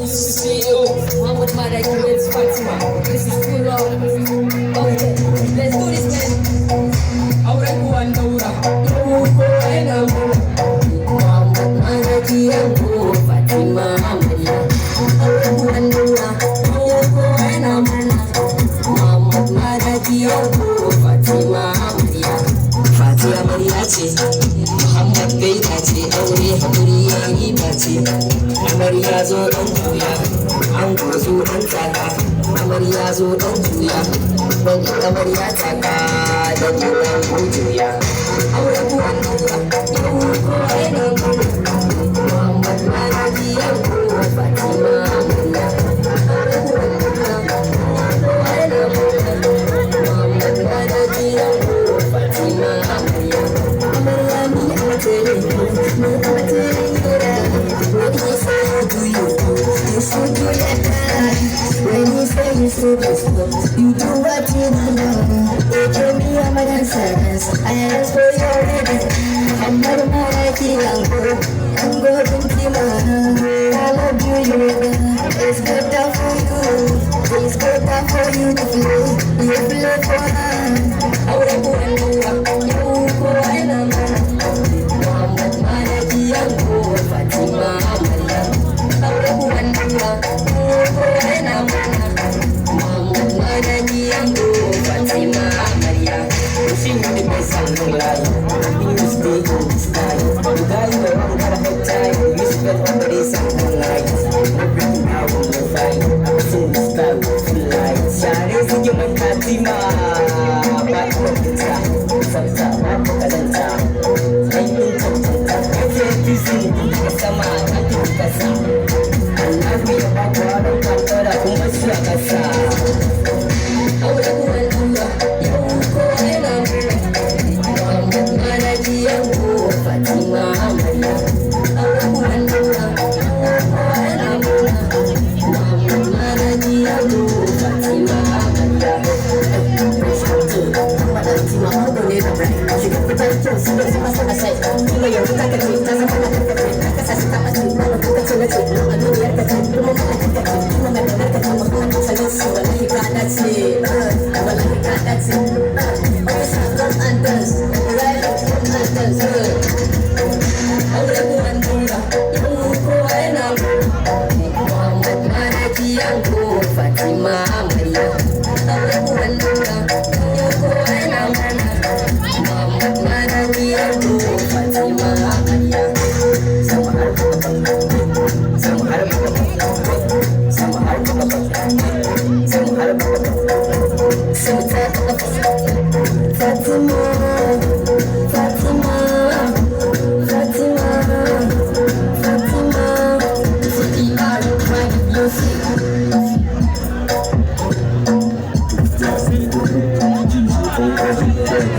CEO, Muhammad Marek, it's Fatima. This is full of. Okay, let's do this, man. Auren buwan daura, ko ena mu. Muhammad Marek yangu Fatima Maria. Auren buwan daura, ko ena mu. Muhammad Marek yangu Fatima Maria. Fatima Maria ce, Muhammad bai dace aure hakuri yayi bace. Amarya zo dan juya, an zo dan tsaka. Amarya zo dan juya, dan amarya tsaka da dan juya. Aure buwan daura, yau ko ina Muhammad Maraki yau Fatima Maria. Aure buwan daura, yau ko ina Muhammad Maraki yau Fatima Maria. Amarya ni amatele, ni amatele. When you say you so you do what you know. They give me all my answers. I ask for your living. I'm not a Maraki uncle. I'm going to I love you, it's good enough for you. It's good enough for you to feel. You feel for her. I would go and do you go and Muhammad Maraki uncle Fatima Maria. I would go and do Muhammad Maraki yangu Fatima Maria. Wishing you the best and long life. You stay in the sky. You got your own kind of time. You spend all the days and long nights. Everything out on the fight. I'm seeing the sky with full light. Share is in your Fatima. Back of the time. Sometimes I'm a Kazanta. I need to talk. I can't be seen. Sama, I think that's I love me about what I'm talking about. Kuma shi a ƙasa. Aure buwan daura, yau ko ina Muhammad Maraki yangu Fatima Maria. Aure buwan daura, yau ko ina Muhammad Maraki yangu Fatima Maria. Fatima Maria ne da bai. Shiga fitar kyau su da zama sana sai. Kuma yanzu ta kace ta zama na kakkace. Ta kasa su ta mace, kuma ta kace na ce. A duniyar ka ce, kuma mana kakkace. Kuma mai da ka kama kuma sanin su wallahi ka dace. Wallahi ka dace. Always have come and dance. Right up come and dance. Aure buwan daura, yau ko ina Muhammad Maraki yangu Fatima Maria. Aure buwan daura, yau ko ina Muhammad Maraki yangu Fatima Maria. Sama harka sama harka sama harka sama harka Fatima Fatima Fatima Fatima CDR Private Music. DJ